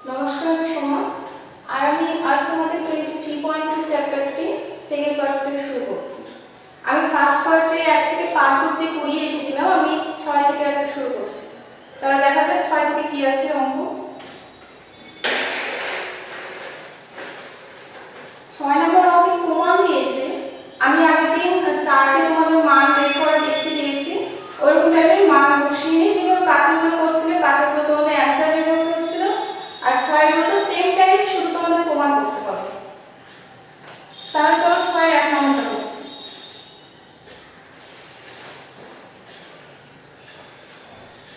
নমস্কার, আমি সোমা। আর আমি আজ তোমাদের 23.2 চ্যাপ্টারটি সেকেন্ড পার্ট থেকে শুরু করছি। আমি ফার্স্ট পার্টে 1 থেকে 5 অবধি করিয়ে রেখেছিলাম, আমি 6 থেকে আজকে শুরু করছি। তাহলে দেখা যাক 6 থেকে কি আছে অঙ্ক। 6 নম্বর অঙ্কে প্রমাণ দিয়েছে। আমি আগের দিন 4টে তোমাদের মান বের করে দেখিয়ে দিয়েছি। ওরকম টাইপের মান বসিয়ে যেভাবে পাঁচগুলো করছিলে, পাঁচগুলো তোমাদের অ্যান্সার বের করতে হচ্ছিল, আর 6গুলো তো সেম টাইপ, শুধু তোমাদের প্রমাণ করতে হবে। তাহলে চলো 6-1 নম্বরটা করছি।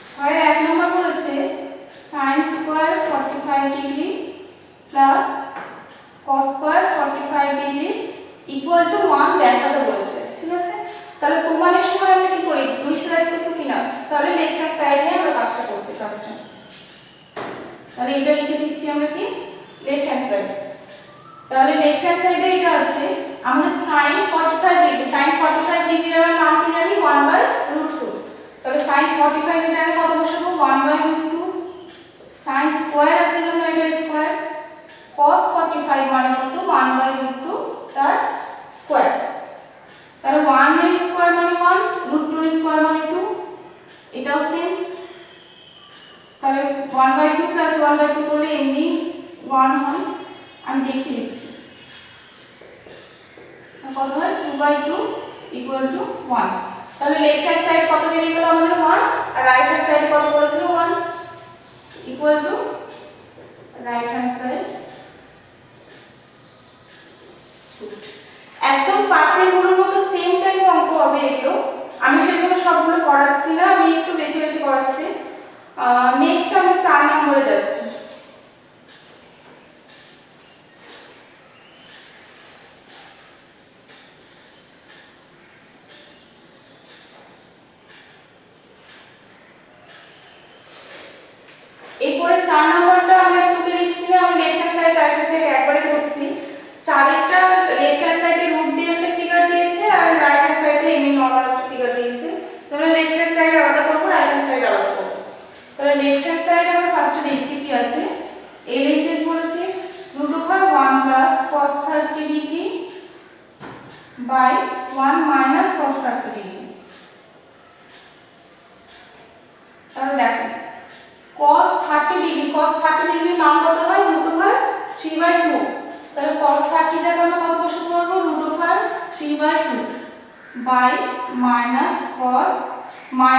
6-1 নম্বর বলেছে sin square 45 degree plus cos square 45 degree equal to 1 দেখাতে বলেছে। ঠিক আছে, তাহলে প্রমাণের সময় আমরা কি করি, দুই সাইড তো কি না, তাহলে লেফট হ্যান্ড সাইডে আমরা কাজটা করছি ফার্স্টে। তাহলে এটা লিখে দিচ্ছি আমরা কি লেফট হ্যান্ড সাইড। তাহলে লেফট হ্যান্ড সাইডে এটা আছে আমাদের sin 45 ডিগ্রি। sin 45 ডিগ্রি এর মান কি জানি 1/√2। তাহলে sin 45 এর জায়গায় কত বসাবো 1/√2। sin স্কয়ার আছে জন্য এটা স্কয়ার। cos 45 মানে হলো 1/√2 তার স্কয়ার। তাহলে 1 এর স্কয়ার মানে 1, √2 এর স্কয়ার মানে 2, এটাও সেম। তাহলে 1/2 প্লাস 1/2 করলে এমনি 1 হয়। আমি দেখিয়ে দিচ্ছি কত হয়, 2/2 ইকুয়াল টু 1। তাহলে লেফট হ্যান্ড সাইড কত বেরিয়ে গেল আমাদের 1, আর রাইট হ্যান্ড সাইড কত করেছিল 1, equal to right hand side. একদম পাঁচের গুলোর মতো সেম টাইপ অঙ্ক হবে এগুলো। আমি সেগুলো সবগুলো করাচ্ছি না, আমি একটু বেশি বেশি করাচ্ছি। নেক্সট আমি 4 নম্বরে যাচ্ছি। এরপরে 4 নম্বরটা আমরা একটু লিখছি না, আমি left hand side right hand side একবারে করছি। 4এরটা লেফট হ্যান্ড সাইডে রুট দিয়ে একটা ফিগার দিয়েছে, আর রাইট হ্যান্ড সাইডে এমনি নরমাল একটা ফিগার দিয়েছে। তাহলে লেফট হ্যান্ড সাইড আলাদা করব, রাইট হ্যান্ড সাইড আলাদা করব। তাহলে লেফট হ্যান্ড সাইড আমরা ফার্স্টে দেখছি কি আছে। LHS বলেছে √1 plus cos 30 degree by 1 minus cos 30 degree. তাহলে দেখো cos 30 ডিগ্রি, cos 30 ডিগ্রির মান কত হয় √3/2। তাহলে cos 30 জায়গায় আমরা কত বসাতে পারবো √3/2 by minus cos by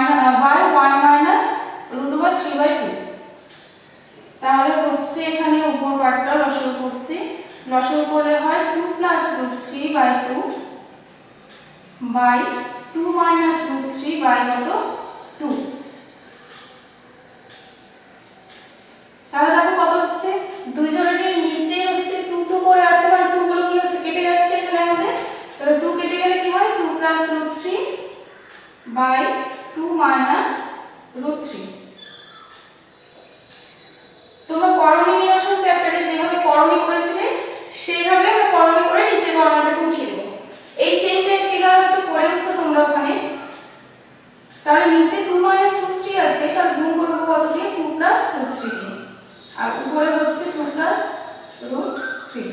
1 minus √3/2। তাহলে হচ্ছে এখানে উপর পার্টটা লসাগু করছি, লসাগু করলে হয় 2 প্লাস √3/2 বাই 2 মাইনাস √3 বাই কত 2। তাহলে দেখো কত হচ্ছে, দুই জনের নিচে হচ্ছে 2 2 করে আছে, মানে 2 গুলো কি হচ্ছে কেটে যাচ্ছে এখানে আমাদের। তাহলে 2 কেটে গেলে কি হয় 2 প্লাস √3 বাই 2 মাইনাস √3। তোমরা করণী নিরসন চ্যাপ্টারে যেভাবে করণী করেছিলে সেইভাবে আমরা করণী করে নিচে বর্ণনাটা উঠিয়ে দেব। এই সেম টাইপ ফিগার হয়তো করেছো তোমরা ওখানে। তাহলে নিচে 2 মাইনাস √3 আছে, তাহলে গুণ করব কত দিয়ে 2 প্লাস √3 দিয়ে, আর উপরে হচ্ছে 2 প্লাস √3।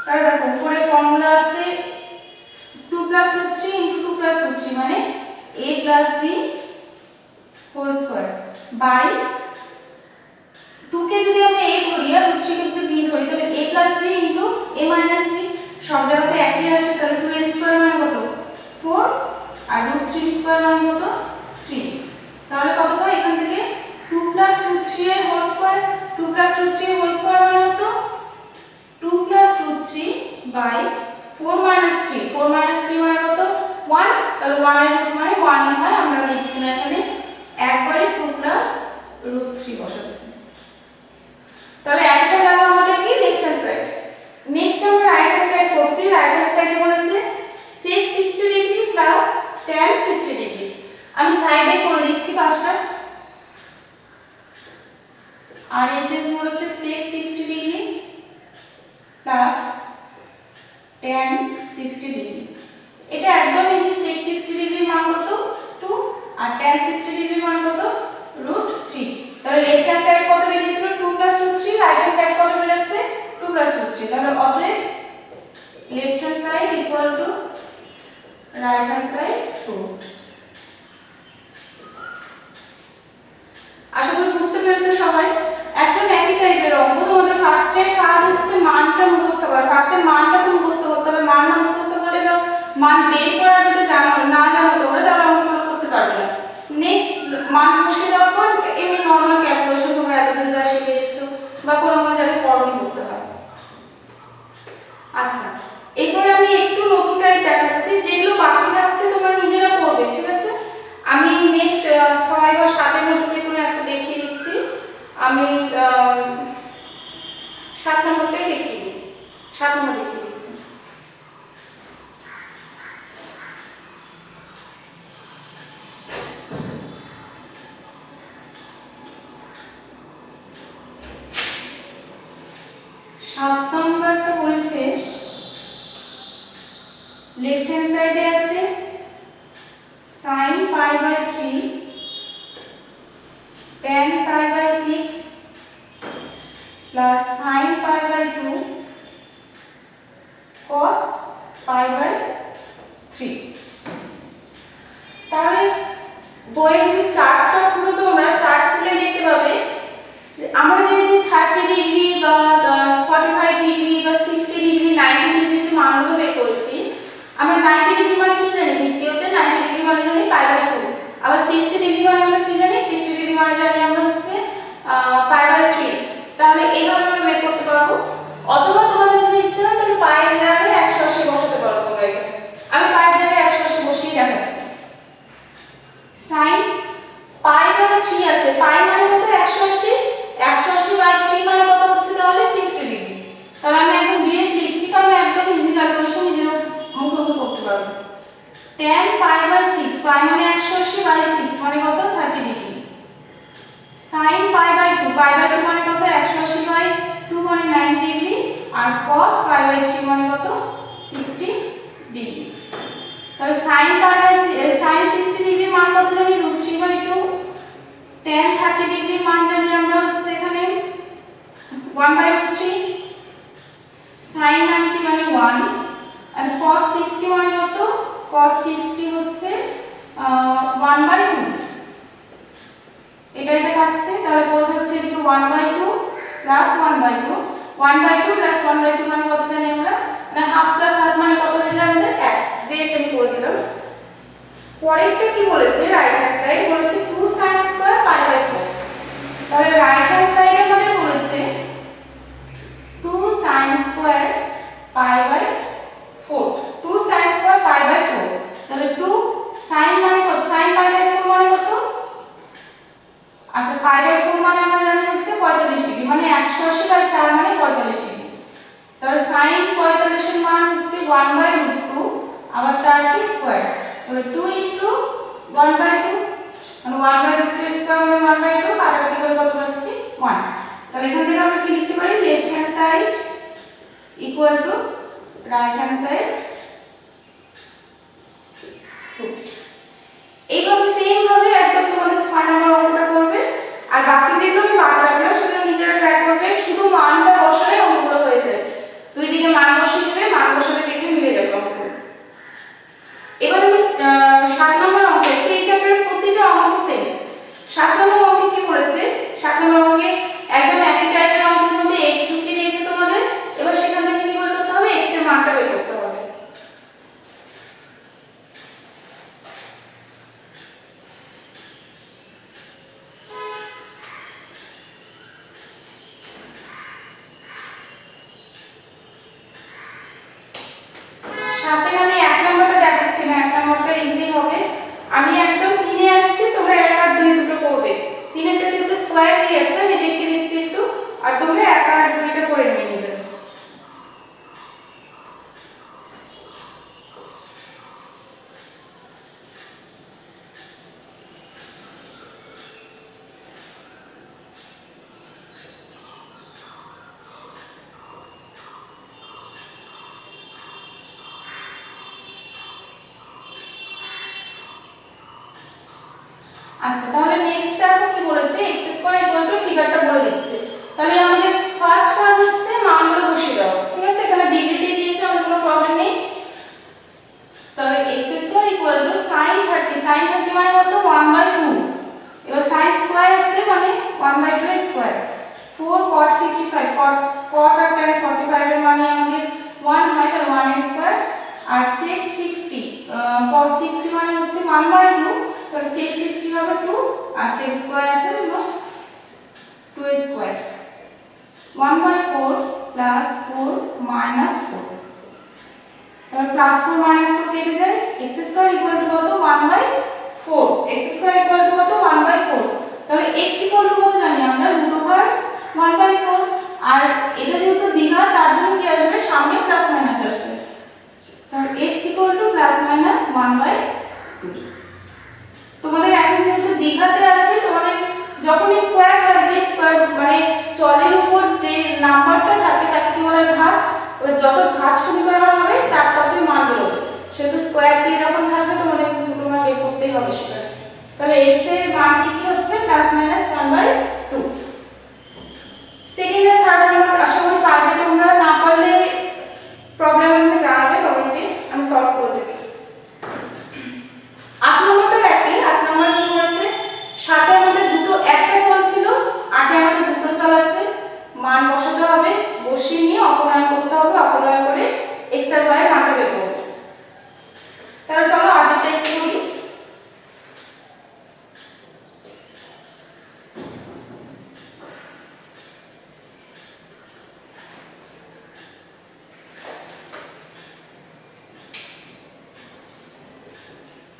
তাহলে দেখো উপরে ফর্মুলা আছে 2 প্লাস √3 ইনটু 2 প্লাস √3 মানে a plus b whole square by 2 কে যদি আমরা a ধরি আর √3 কে যদি b ধরি, তাহলে a plus b into a minus b, সব জায়গাতে একই আসে। তাহলে 2a স্কয়ার মানে কত 4, আর √3 স্কয়ার মানে কত 3। তাহলে কত হয় এখান থেকে 2 প্লাস √3 এর হোল স্কয়ার, 2 প্লাস √3 এর হোল স্কয়ার মানে কত 2 প্লাস √3 বাই 4 মাইনাস 3, 4 মাইনাস 3 মানে কত 1। তাহলে 1 এর রুট মানে 1 ই হয়, আমরা লিখছি না এখানে, একবারে 2 প্লাস √3 বসাচ্ছি। তাহলে একটা গেল আমাদের কি লেফট হ্যান্ড সাইড। নেক্সট আমরা রাইট হ্যান্ড সাইড করছি। রাইট হ্যান্ড সাইডে বলেছে sec 60 degree plus tan 60 degree. আমি সাইডে করে দিচ্ছি পাঁচটা। আর এইচএস বলেছে sec 60 degree plus tan 60 degree. এটা একদম ইজি, sec 60 ডিগ্রির মান কত 2, আর tan 60 ডিগ্রির মান কত √3। তাহলে লেফট হ্যান্ড সাইড অতএব left hand side equal to right hand side 2। আশা করি বুঝতে পেরেছো সবাই। একদম একই টাইপের অঙ্ক। তোমাদের ফার্স্টের কাজ হচ্ছে মানটা মুখস্থ করা। ফার্স্টে মানটাকে মুখস্থ করতে হবে। মান না মুখস্থ করলে বা মান বের করা যদি না জানো তোমরা, তাহলে অঙ্কগুলো করতে পারবে না। নেক্সট মান বসিয়ে দেওয়ার পর এমনি নর্মাল ক্যালকুলেশন তোমরা এতদিন যা শিখে এসছো বা কোনো জায়গায় পড়নি করতে হয়। আচ্ছা, এরপরে আমি একটু নতুন টাইপ দেখাচ্ছি, যেগুলো বাকি থাকছে তোমরা নিজেরা করবে, ঠিক আছে? আমি নেক্সট 6 বা 7 এর মধ্যে যেগুলো একটা দেখিয়ে দিচ্ছি। আমি 7 নম্বরটাই দেখিয়ে দিই, 7 নম্বর দেখিয়ে দিচ্ছি। সাত নম্বরটা বলেছে লেফট হ্যান্ড সাইডে আছে sin π/3 tan π/6 plus sin π/2 cos π/3। তাহলে বইয়ে যদি চার্টটা খুলো তোমরা, চার্ট খুলে দেখতে পাবে আমরা যে 30 ডিগ্রি বা 45 ডিগ্রি বা 60 ডিগ্রি 90 ডিগ্রি যে মানগুলো বের করেছি, আমরা 90 ডিগ্রি মানে কি জানি? ভিত্তিতে 90 ডিগ্রি মানে জানি π/2। আবার 60 ডিগ্রি মানে আমরা কি জানি? 60 ডিগ্রি মানে জানি আমরা হচ্ছে π/3। তাহলে এইভাবে আমরা বের করতে পারবো। অথবা তোমাদের যদি ইচ্ছে হয় তাহলে পায়ের জায়গায় 180 বসাতে পারো তোমরা এখানে। আমি পায়ের জায়গায় 180 বসিয়ে দেখাচ্ছি। sin π/3 আছে, π মানে কত? 180, 180/3 মানে কত হচ্ছে? তাহলে 60 ডিগ্রি। তাহলে আমি একদম ডিরেক্ট লিখছি, কারণ একদম ইজি ক্যালকুলেশন নিজেরা মুখে করতে পারবে। tan π/6, π মানে 180/6 মানে কত? 30 ডিগ্রি। sin π/2, π/2 মানে কত? 180/2 মানে 90 ডিগ্রি। আর cos π/3 মানে কত? 60 ডিগ্রি। তাহলে sin 60 ডিগ্রির মান কত জানি? √3/2। tan 30 ডিগ্রির মান জানি আমরা হচ্ছে এখানে 1/√3। sin 90 মানে 1 আর cos 60 মানে কত? cos 60 হচ্ছে 1/2। এটা কাটছে, তাহলে বলতে হচ্ছে এদিকে 1/2 প্লাস 1/2, 1/2 প্লাস 1/2 মানে কত জানি আমরা? না হাফ প্লাস হাফ মানে কত হয়ে যায় আমাদের? 1। ডিরেক্ট আমি করে দিলাম। পরেরটা কি বলেছে? রাইট হ্যান্ড সাইড বলেছে 2 sin স্কয়ার π/4। তাহলে রাইট হ্যান্ড সাইডে আমাদের বলেছে 2 sin স্কয়ার π/4, 2 sin স্কয়ার π/4। তাহলে 2 sin মানে কত? sin π/4 মানে কত? আচ্ছা, π/4 মানে আমরা জানি হচ্ছে 45 ডিগ্রি, মানে 180/4 মানে 45 ডিগ্রি। তাহলে sin 45 এর মান হচ্ছে 1/√2, আবার তার কি স্কয়ার। তাহলে 2 * 1/2 মানে 1/√2 স্কয়ার মানে 1/2, কাটাকাটি করে কত পাচ্ছি? 1। তাহলে এখান থেকে আমরা কি লিখতে পারি? Left hand side equal to right hand side 2। এইভাবে সেম ভাবে একদম তোমাদের 6 নম্বর অঙ্কটা করবে। আর বাকি যেগুলো আমি বাদ রাখলাম সেগুলো নিজেরা ট্রাই করবে। শুধু মানটা বসালে অঙ্কগুলো হয়ে যায়। দুই দিকে মান বসিয়ে দেবে, মান বসালে দেখবে মিলে যাবে অঙ্কগুলো। এবার আমি 7 নম্বর অঙ্ক, সেই চ্যাপ্টারের প্রতিটা অঙ্ক সেম। 7 নম্বর অঙ্কে কি বলেছে? 7 নম্বর অঙ্কে একদম একই টাইপের অঙ্কের মধ্যে x ঢুকিয়ে দিয়েছে তোমাদের। এবার সেখান থেকে কি বের করতে হবে? x এর মানটা বের করতে হবে। সাথে আমি 1 নম্বরটা দেখাচ্ছি না, 1 নম্বরটা ইজি হবে। আমি একদম 3 এ আসছি, তোমরা 1 আর 2 দুটো করবে। 3 এতে যেহেতু স্কয়ার দিয়ে আছে আমি দেখিয়ে দিচ্ছি একটু, আর তোমরা 1 আর 2 টা করে নেবে নিজেরা। আচ্ছা, তাহলে নেক্সটটা কি বলেছে? x² ফিগারটা বলে দিচ্ছে। তাহলে আমাদের ফার্স্ট কাজ হচ্ছে মানগুলো বসিয়ে দাও, ঠিক আছে? তাহলে ডিগ্রি দিয়ে দিয়েছে, আমাদের কোনো প্রবলেম নেই। তাহলে x square equal to sin 30, sin 30 মানে কত 1/2, এবার sin স্কয়ার আছে মানে 1/2 স্কয়ার, 4 cot 55, cot আর tan 45 এর মানে আমাদের 1 হয়, তাহলে 1 স্কয়ার, আর sec 60 cos 60 মানে হচ্ছে 1/2, তাহলে sec 60 হবে 2, আর sec স্কয়ার আছে হলো 2 স্কয়ার, 1/4 প্লাস 4 মাইনাস 4, তাহলে প্লাস 4 মাইনাস 4 কেটে যায়, x স্কয়ার ইকুয়াল টু কত 1/4, x স্কয়ার ইকুয়াল টু কত 1/4, তাহলে x ইকুয়াল টু কত জানি আমরা √1/4, আর এটা যেহেতু দ্বিঘাত তার জন্য কি আসবে সামনে প্লাস মাইনাস আসবে, তাহলে x equal to plus minus 1/2। তোমাদের এখন যেহেতু দ্বিঘাতে আছে, তোমাদের যখন স্কয়ার থাকবে, স্কয়ার মানে চলের উপর যে নাম্বারটা থাকে তাকে কি বলে ঘাত, যত ঘাত সমীকরণ হবে তার ততই মান বেরোবে, সেহেতু স্কয়ার দিয়ে যখন থাকবে তোমাদের দুটো মান বের করতেই হবে সেটা, তাহলে x এর মান কি হচ্ছে প্লাস মাইনাস 1/2। সেকেন্ড আর থার্ড নাম্বার আশা করি পারবে, তোমরা না পারলে প্রবলেম আমাকে জানাবে কমেন্টে, আমি সলভ করে দেব। 8 নম্বরটা একই, 8 নম্বর কি করেছে, 7 এ আমাদের দুটো একটা চল ছিল, 8 এ আমাদের দুটো চল আছে, মান বসাতে হবে, বসিয়ে নিয়ে অপনয়ন করতে হবে, অপনয়ন করে x আর y এর মানটা বের করব। তাহলে চলো 8 এরটা একটু করি।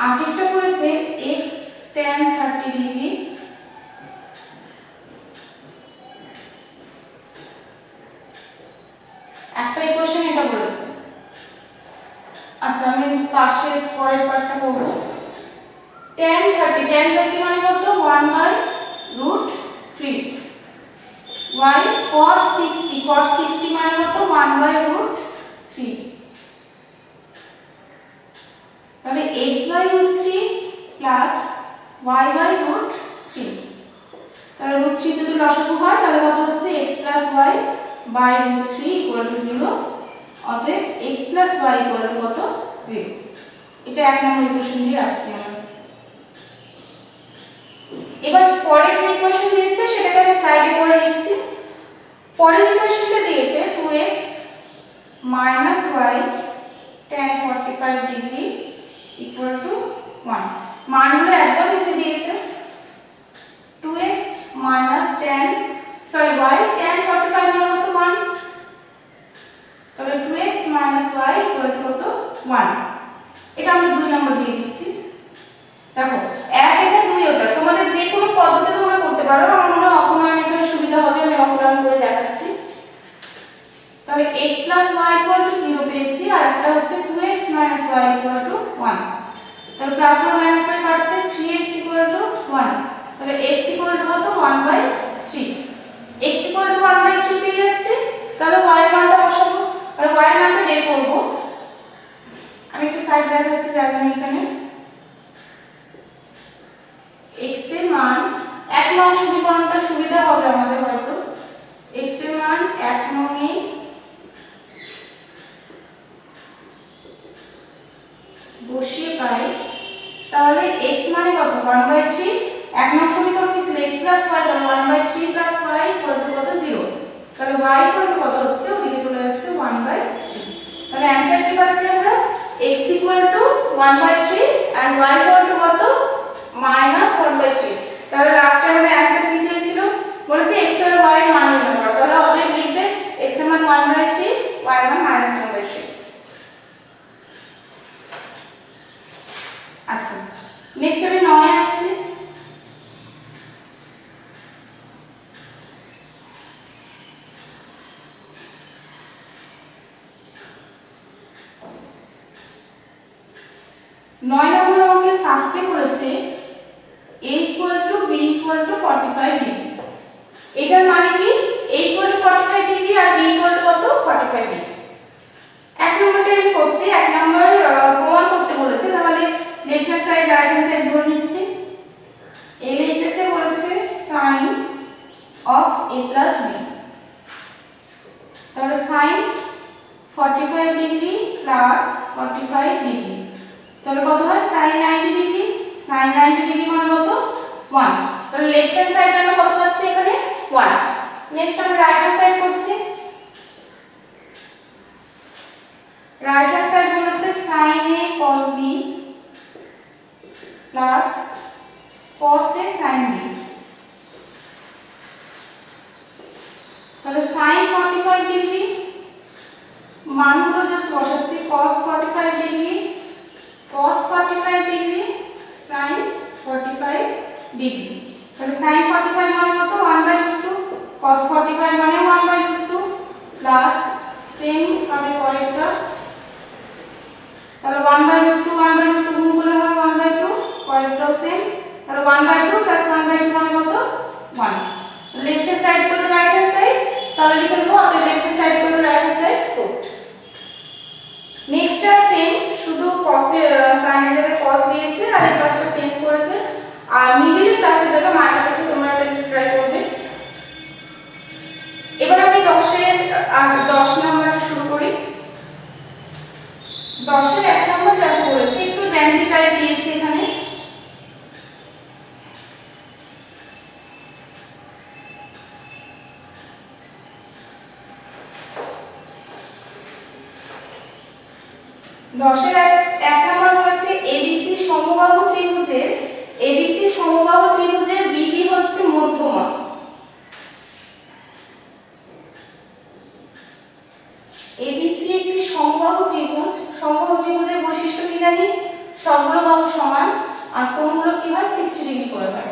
আটেরটা করেছে x tan 30 ডিগ্রি, একটা ইকুয়েশন এটা বলেছে। আচ্ছা আমি পাশের পরের পার্টটা করব। tan 30 মানে কত 1/√3, y cot 60 মানে কত 1/√3, তাহলে x/√3 প্লাস y/√3, তাহলে √3 যদি লসাগু হয় তাহলে কত হচ্ছে x plus y/√3 equal to 0, অতএব x plus y equal to কত 0। এটা এক নম্বর ইকুয়েশন দিয়ে রাখছি আমরা। এবার পরের যে ইকুয়েশন দিয়েছে সেটাকে আমি সাইডে করে নিচ্ছি। পরের ইকুয়েশনটা দিয়েছে 2x minus y tan 45 degree equal to 1, মানগুলো একদম ইজি দিয়েছে, 2x minus tan y tan 45 মানে কত 1, তাহলে 2x minus y equal to কত 1, এটা আমরা 2 নম্বর দিয়ে দিচ্ছি। দেখো 1 এটা 2 এটা তোমাদের যে কোনো পদ্ধতি তোমরা করতে পারো, আমার মনে হয় অপনয়ন এখানে সুবিধা হবে, আমি অপনয়ন করে দেখাচ্ছি। তাহলে x plus y equal to 0 পেয়েছি, আর একটা হচ্ছে 2x minus y equal to 1, তাহলে প্লাস আর মাইনাস করে কাটছে 3x equal to 1, তাহলে x equal to কত 1/3, x equal to 1/3 পেয়ে যাচ্ছে, তাহলে y এর মানটা বসাবো, আর y এর মানটা বের করব। আমি একটু সাইড দেখাচ্ছি জায়গা নেই এখানে। x এর মান 1 নং সমীকরণটা সুবিধা হবে আমাদের হয়তো, x এর মান 1 নং এ বসিয়ে পাই, তাহলে x মানে কত 1/3, 1 নং সমীকরণ কি ছিল x plus y, তাহলে 1/3 plus y equal to কত 0, তাহলে y equal to কত হচ্ছে ওদিকে চলে যাচ্ছে 1/3, তাহলে आंसर কি পাচ্ছি আমরা x equal to 1/3 and y equal to কত -1/3, তাহলে লাস্টে আমাদের आंसर কি ছিল বলেছি x আর y এর মান নির্ণয় করো, তাহলে অতএব লিখবে x এর মান 1/3, y এর মান -1/3। আচ্ছা নেক্সট আমি 9 এ আসছি। 9 নম্বর অঙ্কের ফার্স্টে বলেছে a = b = 45 ডিগ্রি, এটার মানে কি a = 45 ডিগ্রি আর b = কত 45 ডিগ্রি। এক নম্বরটা আমি করছি, এক নম্বর প্রমাণ করতে বলেছে, তাহলে left hand side right hand side ধরে নিচ্ছি। LHS এ বলেছে sin of a plus b, তাহলে sin 45 ডিগ্রি প্লাস 45 ডিগ্রি, তাহলে কত হয় sin 90 ডিগ্রি। sin 90 ডিগ্রি মানে কত 1, তাহলে লেফট হ্যান্ড সাইডে আমরা কত পাচ্ছি এখানে 1। নেক্সট আমরা রাইট হ্যান্ড সাইড করছি। রাইট হ্যান্ড সাইড বলেছে sin a cos b plus cos a sin b, তাহলে sin 45 ডিগ্রি মানগুলো জাস্ট বসাচ্ছি, cos 45 degree cos 45 degree sin 45 degree, তাহলে sin 45 মানে কত 1/2, cos 45 মানে 1/2 প্লাস সেম ভাবে পরেরটা, তাহলে 1/2 গুণ করলে হয় 1/2, পরেরটাও সেম, তাহলে 1/2 প্লাস 1/2 মানে কত 1। লেফট হ্যান্ড সাইড করলে রাইট হ্যান্ড সাইড, তাহলে লিখে দেবো অতএব লেফট হ্যান্ড সাইড করলে রাইট হ্যান্ড সাইড 2। নেক্সট আর সেম, শুধু cos এর sin এর জায়গায় cos দিয়েছে আর এই পাশটা চেঞ্জ করেছে, আর মিডলে প্লাসের জায়গায় মাইনাস আছে, তোমরা এটা একটু ট্রাই করবে। এবার আমি 10 নাম্বারটা শুরু করি। 10 এর 1 নাম্বার দেখো বলেছে, একটু জ্যামিতি টাইপ দিয়েছে এখানে। দশের 1 নাম্বার বলেছে ABC সমবাহু ত্রিভুজের BD হচ্ছে মধ্যমা। ABC একটি সমবাহু ত্রিভুজের বৈশিষ্ট্য কি জানি, সবগুলো বাহু সমান আর কোণগুলো কি হয় 60 ডিগ্রি করে হয়।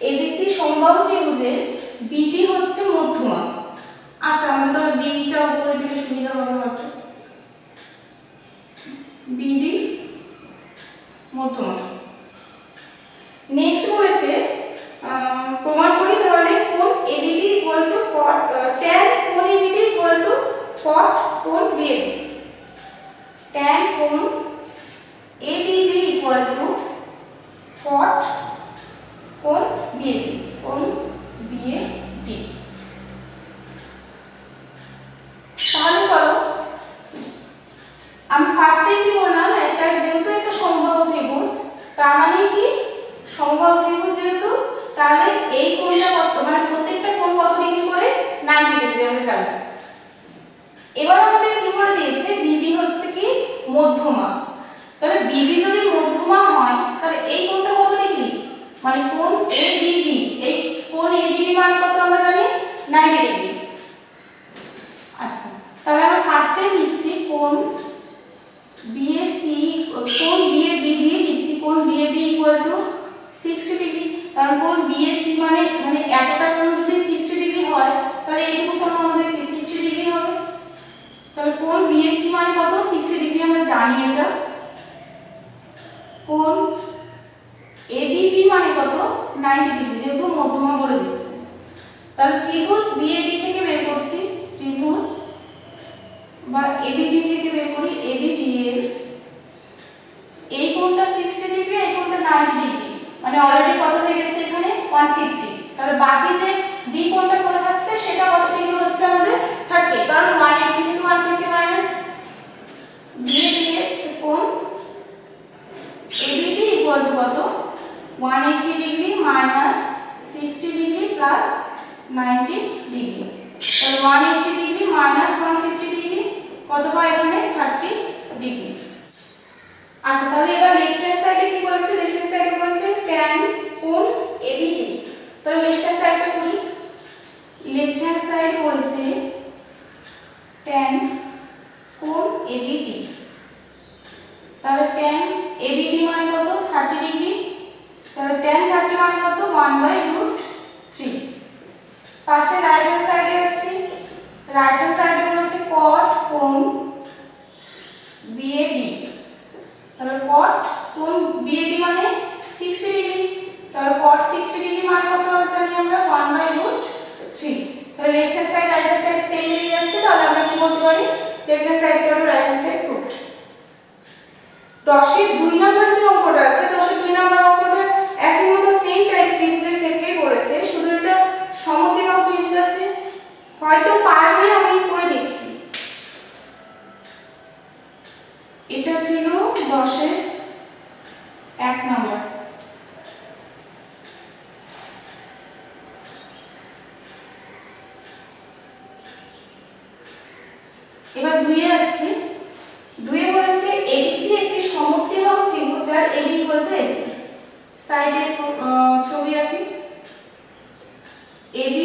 ABC সমবাহু ত্রিভুজের BD হচ্ছে মধ্যমা। আচ্ছা আমরা তাহলে BD-টা উপরে দিলে সুবিধা হবে হয়তো, BD মধ্যমা। নেক্সট বলেছে প্রমাণ করি, তাহলে কোণ ABD cot tan কোণ ABD cot কোণ BAD, tan কোণ ABD cot কোণ BAD, তাহলে চলো আমি ফার্স্টে কি বললাম, একটা যেহেতু একটা সমবাহু ত্রিভুজ, তার মানে কি সমবাহু ত্রিভুজ যেহেতু, তাহলে এই কোণটা কত, মানে প্রত্যেকটা কোণ কত ডিগ্রি করে 90 ডিগ্রি আমরা জানি। এবার আমাদের কি করে দিয়েছে BD হচ্ছে কি মধ্যমা, তাহলে BD যদি মধ্যমা হয় তাহলে এই কোণটা কত ডিগ্রি, মানে কোণ ADB, এই কোণ ADB মান কত আমরা জানি 90 ডিগ্রি। আচ্ছা তাহলে আমরা ফার্স্টে লিখছি কোণ BAC, কোণ BAB দিয়ে লিখছি কোণ BAB 60 ডিগ্রি, কারণ কোণ BAC মানে এতটা কোণ যদি 60 ডিগ্রি হয় তাহলে এইটুকু কোণ আমাদের কি 60 ডিগ্রি হবে, তাহলে কোণ BAC মানে কত 60 ডিগ্রি আমরা জানি এটা। কোণ ADB মানে কত 90 ডিগ্রি, যেহেতু মধ্যমা বলে দিচ্ছে, তাহলে ত্রিভুজ BAD থেকে বের করছি, ত্রিভুজ বা ABD থেকে বের করি, ABD এর এই কোণটা 60 ডিগ্রি, এই কোণটা 90 ডিগ্রি, মানে অলরেডি কত হয়ে গেছে এখানে 150, তাহলে বাকি যে B কোণটা পড়ে থাকছে সেটা কত ডিগ্রি হচ্ছে আমাদের 30, কারণ 180 থেকে 150 মাইনাস BAD এর কোণ ABD কত 180 degree minus 60 degree plus 90 degree, তাহলে 180 ডিগ্রি মাইনাস 150 ডিগ্রি কত পাই এখানে 30 ডিগ্রি। আচ্ছা তাহলে এবার লেফট হ্যান্ড সাইডে কি বলেছে, লেফট হ্যান্ড সাইডে বলেছে tan কোণ ABD, তাহলে লেফট হ্যান্ড সাইডটা করি, লেফট হ্যান্ড সাইড বলেছে tan কোণ ABD, তাহলে tan ABD মানে কত 30 ডিগ্রি, তাহলে tan 30 মানে কত 1/√3। পাশে রাইট হ্যান্ড সাইডে আসছি, রাইট হ্যান্ড সাইডে বলেছে cot কোণ BAD, তাহলে cot কোণ BAD মানে 60 ডিগ্রি, তাহলে cot 60 ডিগ্রি মানে কত জানি আমরা 1/√3, তাহলে left hand side right hand side same মিলে যাচ্ছে, তাহলে আমরা কি বলতে পারি লেফট হ্যান্ড সাইড করব রাইট হ্যান্ড সাইড রুট। 10 এর 2 নাম্বার যে অঙ্কটা আছে, 10 এর 2 নাম্বার অঙ্কটা একই মতো সেম টাইপ ত্রিভুজের ক্ষেত্রেই বলেছে, শুধু এটা সমদ্বিবাহু ত্রিভুজ আছে, হয়তো পারবে আমি করে দিচ্ছি। 1 নম্বর। এবার 2 এ আসছি। 2 এ বলেছে ABC একটি সমদ্বিবাহু ত্রিভুজ যার AB AC। সাইডে ছবি আঁকি। AB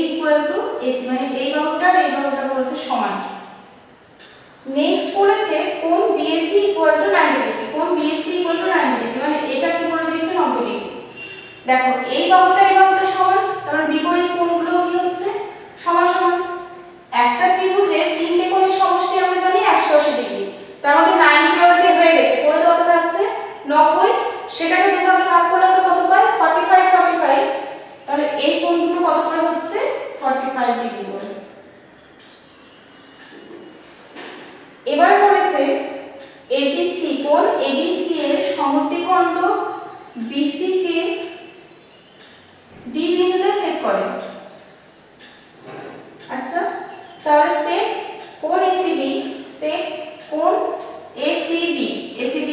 AC মানে এই বাহুটার এই বাহুটা বলেছে সমান। নেক্সট বলেছে কোণ BAC 90 ডিগ্রি। কোণ BAC 90 ডিগ্রি মানে এটা কি বলে দিয়েছে 90 ডিগ্রি। দেখো এই বাহুটা সমান, তাহলে বিপরীত কোণগুলো কি হচ্ছে সমান সমান। একটা ত্রিভুজের তিনটে কোণের সমষ্টি আমরা জানি 180 ডিগ্রি। তার মধ্যে 90 অলরেডি হয়ে গেছে, পরে কত থাকছে 90। সেটাকে দুই ভাগে ভাগ করলে আমরা কত পাই 45 45। তাহলে এই কোণ দুটো কত করে হচ্ছে 45 ডিগ্রি করে। এবার বলেছে ABC কোণ ABC এর সমদ্বিখণ্ড BC কে D বিন্দুতে ছেদ করে। আচ্ছা তাহলে সেক কোণ ACB সেক কোণ ACB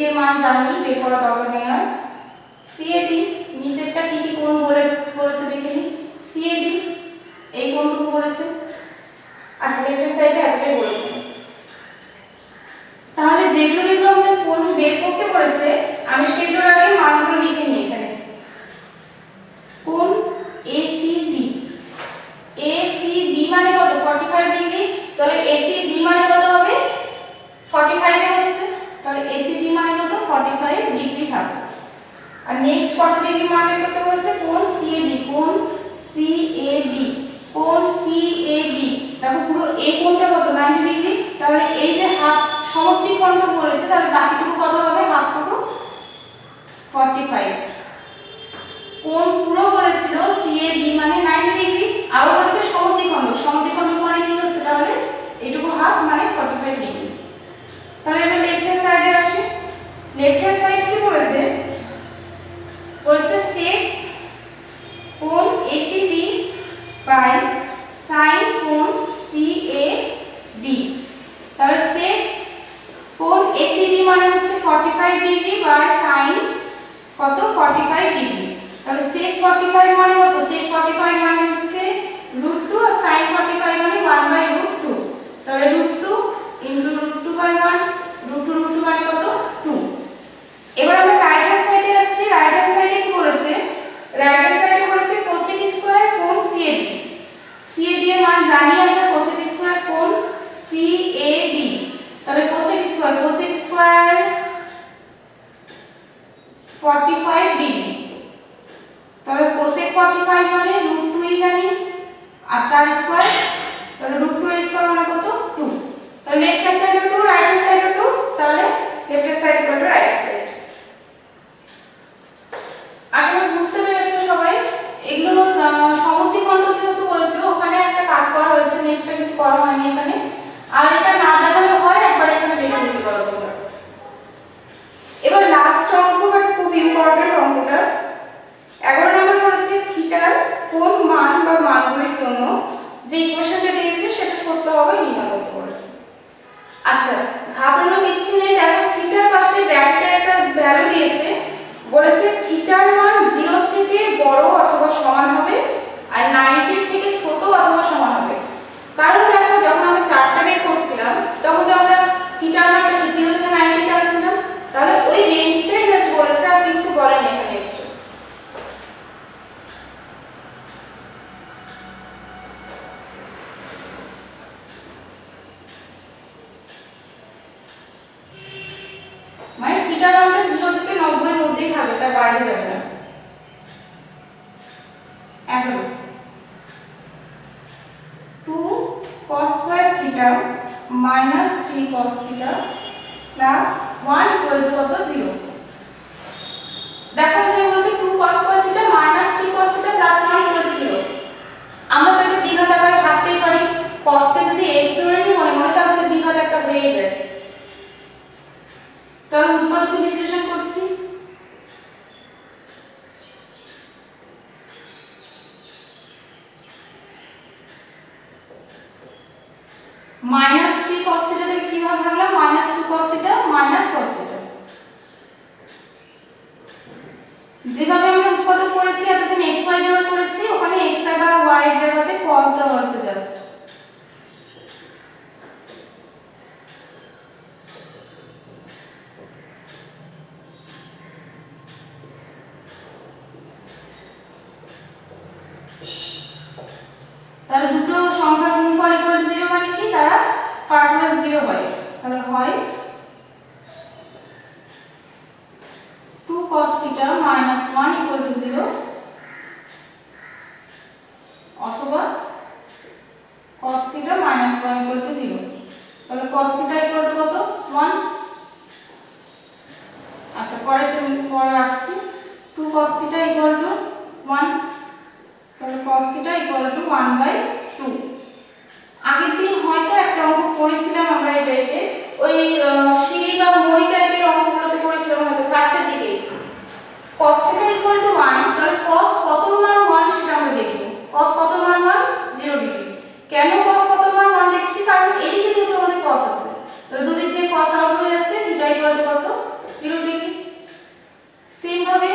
এর মান জানি, বের করা দরকার নেই আর। CAD নিচেরটা কি কি কোণ বলেছে দেখে নিই। CAD এই কোণটুকু বলেছে। আচ্ছা লেফট হ্যান্ড সাইডে এতটাই বলেছে। তাহলে যেগুলো আমাদের কোণ বের করতে বলেছে আমি সেগুলোর আগে মানগুলো লিখে নিই এখানে। কোণ ACB মানে কত 45 ডিগ্রি। তাহলে ACB মানে কত হবে 45 এ হচ্ছে। তাহলে ACB মানে কত 45 ডিগ্রি থাকছে। আর নেক্সট কত ডিগ্রি মান বের করতে বলেছে কোণ CAD। কোণ CAD দেখো পুরো এই কোণটা কত 90 ডিগ্রি। তাহলে এই যে হাফ সমদ্বিখণ্ড বলেছে তাহলে বাকিটুকু কত হবে হাফটুকু 45। কোণ পুরো বলেছিল CAD মানে 90 ডিগ্রি, আর হচ্ছে সমদ্বিখণ্ড মানে কি হচ্ছে তাহলে এইটুকু হাফ মানে 45 ডিগ্রি। তাহলে এবার লেফট হ্যান্ড সাইডে আসি। লেফট হ্যান্ড সাইড কি বলেছে sec কোণ ACB বাই sin কোণ CAD। তাহলে sec কোণ ACB মানে হচ্ছে 45 ডিগ্রি বাই sin কত 45 ডিগ্রি। তাহলে sec 45 মানে কত sec 45 মানে হচ্ছে √2 আর sin 45 মানে 1/√2। তাহলে √2 √2/1 √2 মানে কত 2। এবার আমরা রাইট হ্যান্ড সাইডে আসছি। রাইট হ্যান্ড সাইডে কি বলেছে রাইট হ্যান্ড সাইডে বলেছে cosec স্কয়ার কোণ CAD। CAD এর মান জানি আমরা cosec স্কয়ার কোণ CAD। তাহলে cosec স্কয়ার 45 ডিগ্রি। তাহলে cosec 45 মানে √2 ই জানি আর তার স্কয়ার। তাহলে √2 এর স্কয়ার মানে কত 2। তাহলে লেফট হ্যান্ড সাইডে 2 রাইট হ্যান্ড সাইডে 2। তাহলে left hand side equal to right hand side. আশা করি বুঝতে পেরেছো সবাই। এগুলো সমদ্বিখণ্ড যেহেতু বলেছিল ওখানে একটা কাজ করা হয়েছে, নেক্সটটা কিছু করা হয়নি এখানে। আর এটা না দেখালে হয় একবার এখানে দেখে নিতে পারো তোমরা। এবার লাস্ট অঙ্ক বাট খুব ইম্পর্টেন্ট অঙ্কটা 11 নম্বর বলেছে থিটার কোন মান বা মানগুলির জন্য যে ইকুয়েশনটা দিয়েছে সেটা সত্য হবে নির্ণয় করতে বলেছে। আচ্ছা ঘাবড়ানোর কিছু নেই। দেখো থিটার পাশে ব্র্যাকেটে একটা ভ্যালু দিয়েছে, বলেছে থিটার মান 0 থেকে বড় অথবা সমান হবে আর 90 থেকে ছোট অথবা সমান হবে। কারণ দেখো যখন আমরা চার্টটা বের করছিলাম তখন তো আমরা থিটার মানটা 0 থেকে 90 চাচ্ছিলাম, তাহলে ওই রেঞ্জটাই জাস্ট বলেছে আর কিছু বলেনি এখানে এক্সট্রা। মানে থিটার মানটা 0 থেকে 90 এর মধ্যেই থাকবে, তার বাইরে যাবে না। 11 2 cos square theta minus 3 cos theta plus 1 equal to কত 0। দেখো এখানে বলছে 2 cos square theta minus 3 cos theta plus 1 equal to 0। আমরা যদি দ্বিঘাত আকারে ভাবতেই পারি, cos কে যদি x ধরে নিই মনে মনে তাহলে দ্বিঘাত একটা হয়ে যায়। তাহলে উৎপাদক বিশ্লেষণ করছি। minus 3 cos theta থেকে কিভাবে ভাবলাম minus 2 cos theta minus cos theta। যেভাবে আমরা উৎপাদক করেছি এতদিন x y ধরে করেছি, ওখানে x বা y এর জায়গাতে cos দেওয়া হচ্ছে জাস্ট। তাহলে দুটো সংখ্যা গুণফল ইকুয়াল টু 0 মানে কি, তারা পার্টওয়াইজ 0 হয়। তাহলে হয় 2 cos θ minus 1 equal to 0 অথবা cos θ minus 1 equal to 0। তাহলে cos θ equal to কত 1। আচ্ছা পরে আসছি 2 cos θ equal to 1। তাহলে cos θ equal to 1/2। আগের দিন হয়তো একটা অঙ্ক করেছিলাম আমরা এটাকে, ওই সিঁড়ি বা মই টাইপের অঙ্কগুলোতে করেছিলাম হয়তো ফার্স্টের দিকে। cos θ equal to 1, তাহলে cos কত মান 1 সেটা আমরা দেখব। cos কত মান 1 0 ডিগ্রি। কেন cos কত মান 1 দেখছি, কারণ এদিকে যেহেতু আমাদের cos আছে, তাহলে দুদিক থেকে cos আউট হয়ে যাচ্ছে, θ equal to কত 0 ডিগ্রি। সেম ভাবে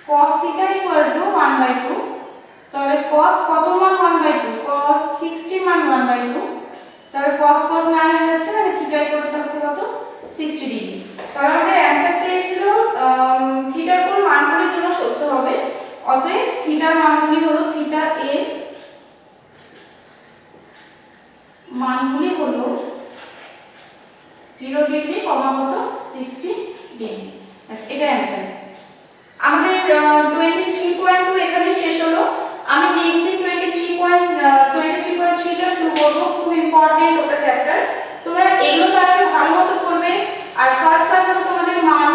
cos θ equal to 1/2, তাহলে cos কত মান 1/2, cos 60 মান 1/2, তাহলে cos cos না হয়ে যাচ্ছে, মানে θ equal to হচ্ছে কত 60 ডিগ্রি। তাহলে আমাদের অ্যানসার চেয়েছিল থিটার কোণ মানগুলির জন্য সত্য হবে। অতএব থিটার মানগুলি হলো থিটা a মানগুলি হলো 0 ডিগ্রি, কত 60 ডিগ্রি। এটা অ্যানসার। আমাদের 23.2 এখানে শেষ হলো। আমি নেক্সট দিন 23.3 টা শুরু করব। খুব ইম্পর্টেন্ট ওটা চ্যাপ্টার। তোমরা এগুলো তার ভালো মতো করবে। আর ফার্স্ট ক্লাসে তোমাদের মান